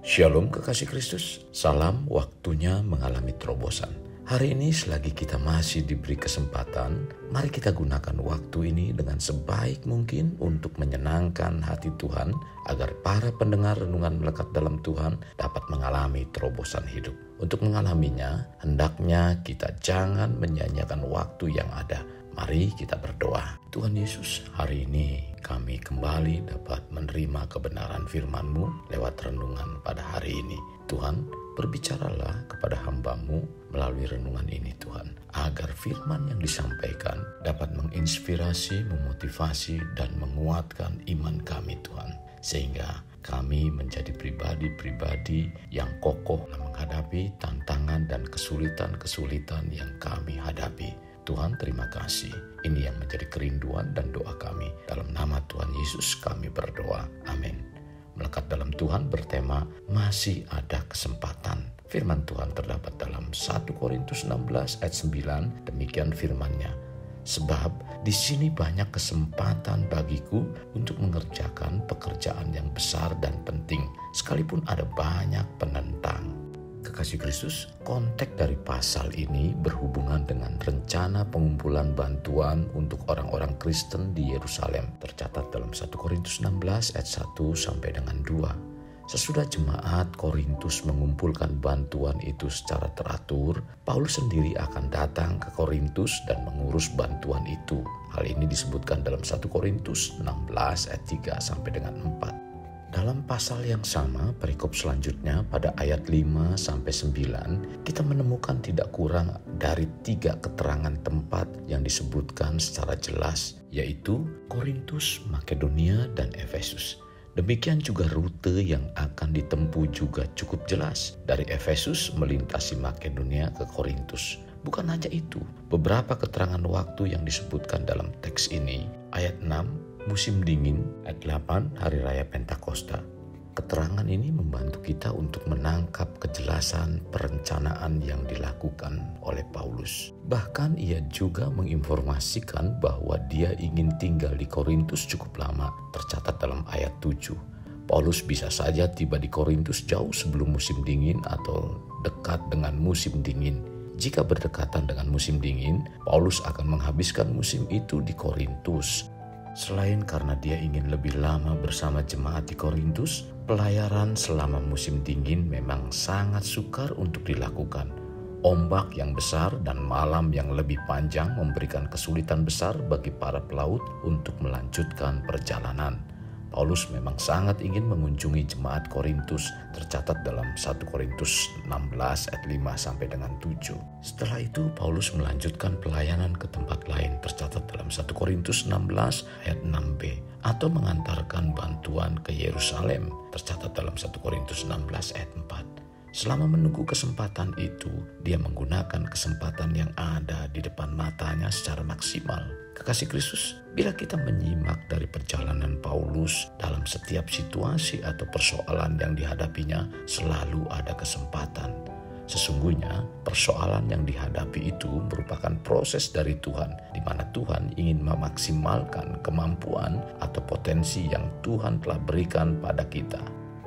Shalom kekasih Kristus, salam waktunya mengalami terobosan. Hari ini selagi kita masih diberi kesempatan, mari kita gunakan waktu ini dengan sebaik mungkin untuk menyenangkan hati Tuhan agar para pendengar renungan melekat dalam Tuhan dapat mengalami terobosan hidup. Untuk mengalaminya, hendaknya kita jangan menyanyiakan waktu yang ada. Mari kita berdoa. Tuhan Yesus, hari ini kami kembali dapat menerima kebenaran firman-Mu lewat renungan pada hari ini. Tuhan, berbicaralah kepada hamba-Mu melalui renungan ini Tuhan, agar firman yang disampaikan dapat menginspirasi, memotivasi, dan menguatkan iman kami Tuhan. Sehingga kami menjadi pribadi-pribadi yang kokoh menghadapi tantangan dan kesulitan-kesulitan yang kami hadapi. Tuhan, terima kasih. Ini yang menjadi kerinduan dan doa kami. Dalam nama Tuhan Yesus kami berdoa. Amin. Melekat dalam Tuhan bertema masih ada kesempatan. Firman Tuhan terdapat dalam 1 Korintus 16 ayat 9. Demikian firman-Nya. Sebab di sini banyak kesempatan bagiku untuk mengerjakan pekerjaan yang besar dan penting, sekalipun ada banyak penentang. Kekasih Kristus, konteks dari pasal ini berhubungan dengan rencana pengumpulan bantuan untuk orang-orang Kristen di Yerusalem. Tercatat dalam 1 Korintus 16 ayat 1 sampai dengan 2. Sesudah jemaat Korintus mengumpulkan bantuan itu secara teratur, Paulus sendiri akan datang ke Korintus dan mengurus bantuan itu. Hal ini disebutkan dalam 1 Korintus 16 ayat 3 sampai dengan 4. Dalam pasal yang sama, perikop selanjutnya pada ayat 5-9, kita menemukan tidak kurang dari 3 keterangan tempat yang disebutkan secara jelas, yaitu Korintus, Makedonia, dan Efesus. Demikian juga rute yang akan ditempuh juga cukup jelas, dari Efesus melintasi Makedonia ke Korintus. Bukan hanya itu, beberapa keterangan waktu yang disebutkan dalam teks ini, ayat 6, musim dingin, ayat 8, hari raya Pentakosta. Keterangan ini membantu kita untuk menangkap kejelasan perencanaan yang dilakukan oleh Paulus. Bahkan ia juga menginformasikan bahwa dia ingin tinggal di Korintus cukup lama, tercatat dalam ayat 7. Paulus bisa saja tiba di Korintus jauh sebelum musim dingin atau dekat dengan musim dingin. Jika berdekatan dengan musim dingin, Paulus akan menghabiskan musim itu di Korintus. Selain karena dia ingin lebih lama bersama jemaat di Korintus, pelayaran selama musim dingin memang sangat sukar untuk dilakukan. Ombak yang besar dan malam yang lebih panjang memberikan kesulitan besar bagi para pelaut untuk melanjutkan perjalanan. Paulus memang sangat ingin mengunjungi jemaat Korintus, tercatat dalam 1 Korintus 16 ayat 5 sampai dengan 7. Setelah itu Paulus melanjutkan pelayanan ke tempat lain, tercatat dalam 1 Korintus 16 ayat 6b, atau mengantarkan bantuan ke Yerusalem, tercatat dalam 1 Korintus 16 ayat 4. Selama menunggu kesempatan itu, dia menggunakan kesempatan yang ada di depan matanya secara maksimal. Kekasih Kristus, bila kita menyimak dari perjalanan Paulus dalam setiap situasi atau persoalan yang dihadapinya, selalu ada kesempatan. Sesungguhnya, persoalan yang dihadapi itu merupakan proses dari Tuhan, di mana Tuhan ingin memaksimalkan kemampuan atau potensi yang Tuhan telah berikan pada kita.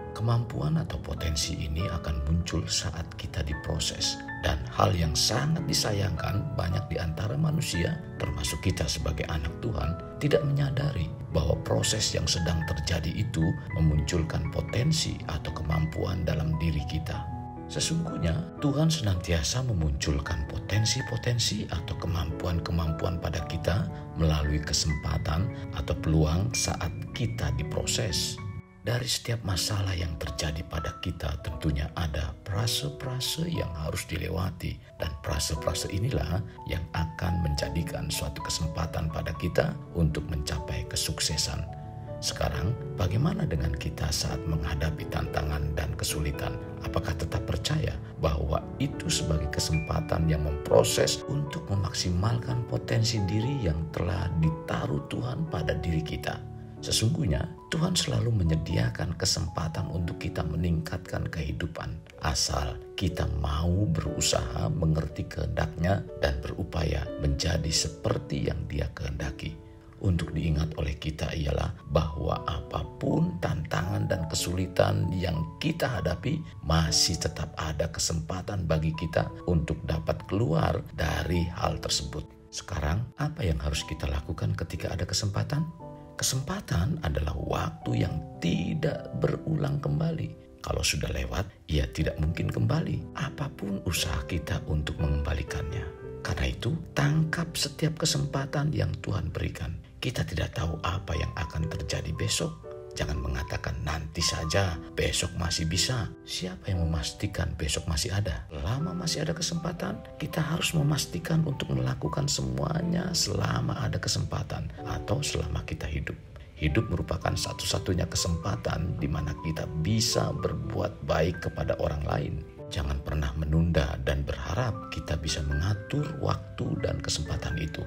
Kemampuan atau potensi ini akan muncul saat kita diproses. Dan hal yang sangat disayangkan, banyak di antara manusia, termasuk kita sebagai anak Tuhan, tidak menyadari bahwa proses yang sedang terjadi itu memunculkan potensi atau kemampuan dalam diri kita. Sesungguhnya Tuhan senantiasa memunculkan potensi-potensi atau kemampuan-kemampuan pada kita melalui kesempatan atau peluang saat kita diproses. Dari setiap masalah yang terjadi pada kita tentunya ada prase-prase yang harus dilewati, dan prase-prase inilah yang akan menjadikan suatu kesempatan pada kita untuk mencapai kesuksesan. Sekarang, bagaimana dengan kita saat menghadapi tantangan dan kesulitan? Apakah tetap percaya bahwa itu sebagai kesempatan yang memproses untuk memaksimalkan potensi diri yang telah ditaruh Tuhan pada diri kita? Sesungguhnya Tuhan selalu menyediakan kesempatan untuk kita meningkatkan kehidupan, asal kita mau berusaha mengerti kehendak-Nya dan berupaya menjadi seperti yang Dia kehendaki. Untuk diingat oleh kita ialah bahwa apapun tantangan dan kesulitan yang kita hadapi, masih tetap ada kesempatan bagi kita untuk dapat keluar dari hal tersebut. Sekarang, apa yang harus kita lakukan ketika ada kesempatan? Kesempatan adalah waktu yang tidak berulang kembali. Kalau sudah lewat, ia tidak mungkin kembali. Apapun usaha kita untuk mengembalikannya. Karena itu, tangkap setiap kesempatan yang Tuhan berikan. Kita tidak tahu apa yang akan terjadi besok. Jangan mengatakan nanti saja, besok masih bisa. Siapa yang memastikan besok masih ada? Selama masih ada kesempatan, kita harus memastikan untuk melakukan semuanya selama ada kesempatan atau selama kita hidup. Hidup merupakan satu-satunya kesempatan di mana kita bisa berbuat baik kepada orang lain. Jangan pernah menunda dan berharap kita bisa mengatur waktu dan kesempatan itu.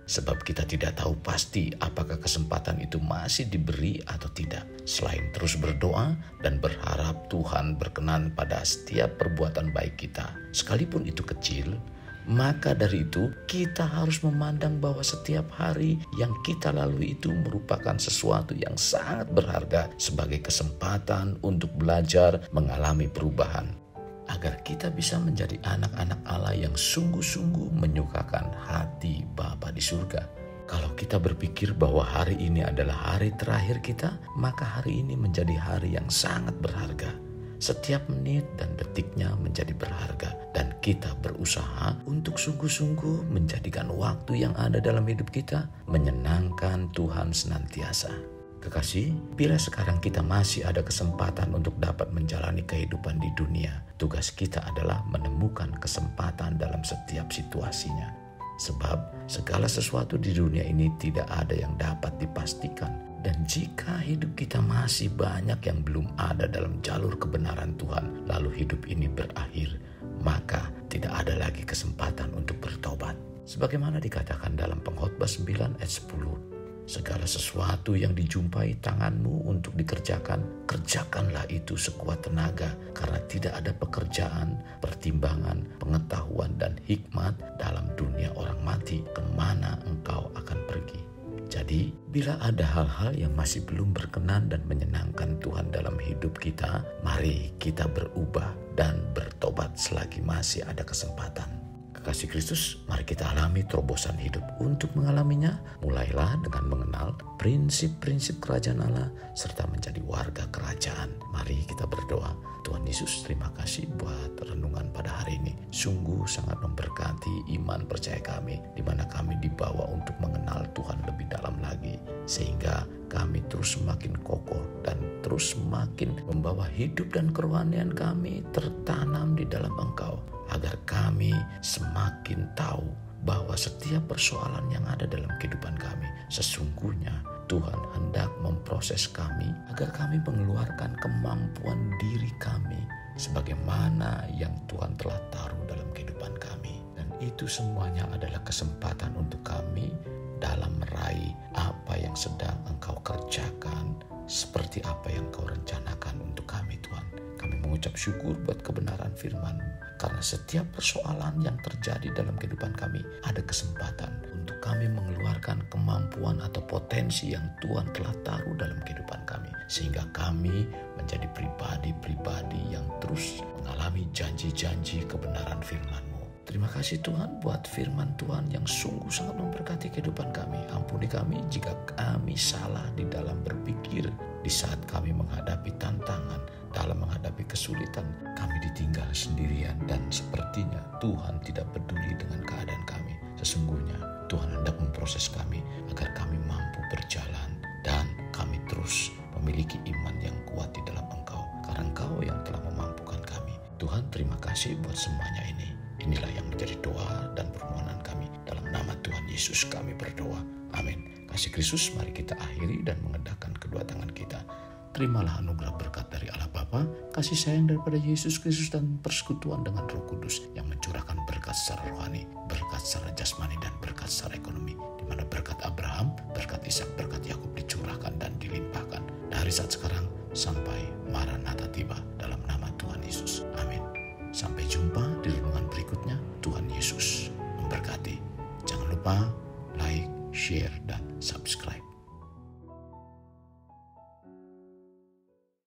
Sebab kita tidak tahu pasti apakah kesempatan itu masih diberi atau tidak. Selain terus berdoa dan berharap Tuhan berkenan pada setiap perbuatan baik kita, sekalipun itu kecil, maka dari itu kita harus memandang bahwa setiap hari yang kita lalui itu merupakan sesuatu yang sangat berharga sebagai kesempatan untuk belajar mengalami perubahan. Agar kita bisa menjadi anak-anak Allah yang sungguh-sungguh menyukakan hati Bapa di surga. Kalau kita berpikir bahwa hari ini adalah hari terakhir kita, maka hari ini menjadi hari yang sangat berharga. Setiap menit dan detiknya menjadi berharga, dan kita berusaha untuk sungguh-sungguh menjadikan waktu yang ada dalam hidup kita menyenangkan Tuhan senantiasa. Kekasih, bila sekarang kita masih ada kesempatan untuk dapat menjalani kehidupan di dunia, tugas kita adalah menemukan kesempatan dalam setiap situasinya. Sebab segala sesuatu di dunia ini tidak ada yang dapat dipastikan. Dan jika hidup kita masih banyak yang belum ada dalam jalur kebenaran Tuhan, lalu hidup ini berakhir, maka tidak ada lagi kesempatan untuk bertobat. Sebagaimana dikatakan dalam Pengkhotbah 9 ayat 10, segala sesuatu yang dijumpai tanganmu untuk dikerjakan, kerjakanlah itu sekuat tenaga, karena tidak ada pekerjaan, pertimbangan, pengetahuan, dan hikmat dalam dunia orang mati. Kemana engkau akan pergi? Jadi, bila ada hal-hal yang masih belum berkenan dan menyenangkan Tuhan dalam hidup kita, mari kita berubah dan bertobat selagi masih ada kesempatan. Kekasih Kristus, mari kita alami terobosan hidup. Untuk mengalaminya, mulailah dengan mengenal prinsip-prinsip kerajaan Allah serta menjadi warga kerajaan. Mari kita berdoa. Tuhan Yesus, terima kasih buat renungan pada hari ini. Sungguh sangat memberkati iman percaya kami, di mana kami dibawa untuk mengenal Tuhan lebih dalam lagi, sehingga kami terus semakin kokoh dan terus semakin membawa hidup dan kerohanian kami tertanam di dalam Engkau, agar kami semakin tahu bahwa setiap persoalan yang ada dalam kehidupan kami, sesungguhnya Tuhan hendak memproses kami agar kami mengeluarkan kemampuan diri kami sebagaimana yang Tuhan telah taruh dalam kehidupan kami. Dan itu semuanya adalah kesempatan untuk kami dalam meraih apa yang sedang Engkau kerjakan, seperti apa yang Kau rencanakan untuk kami, Tuhan. Kami mengucap syukur buat kebenaran firman-Mu, karena setiap persoalan yang terjadi dalam kehidupan kami ada kesempatan untuk kami mengeluarkan kemampuan atau potensi yang Tuhan telah taruh dalam kehidupan kami, sehingga kami menjadi pribadi-pribadi yang terus mengalami janji-janji kebenaran firman-Mu. Terima kasih Tuhan buat firman Tuhan yang sungguh sangat memberkati kehidupan kami. Ampuni kami jika kami salah di dalam berpikir, di saat kami menghadapi tantangan, dalam menghadapi kesulitan, kami ditinggal sendirian dan sepertinya Tuhan tidak peduli dengan keadaan kami. Sesungguhnya Tuhan hendak memproses kami agar kami mampu berjalan dan kami terus memiliki iman yang kuat di dalam Engkau, karena Engkau yang telah memampukan kami. Tuhan, terima kasih buat semuanya ini. Inilah yang menjadi doa dan permohonan kami. Dalam nama Tuhan Yesus kami berdoa. Amin. Kasih Kristus, mari kita akhiri dan mengendahkan kedua tangan kita. Terimalah anugerah berkat dari Allah Bapa, kasih sayang daripada Yesus Kristus, dan persekutuan dengan Roh Kudus yang mencurahkan berkat secara rohani, berkat secara jasmani, dan berkat secara ekonomi. Di mana berkat Abraham, berkat Ishak, berkat Yakub dicurahkan dan dilimpahkan dari saat sekarang sampai Maranatha tiba, dalam nama Tuhan Yesus. Amin. Sampai jumpa di renungan berikutnya. Tuhan Yesus memberkati. Jangan lupa like, share,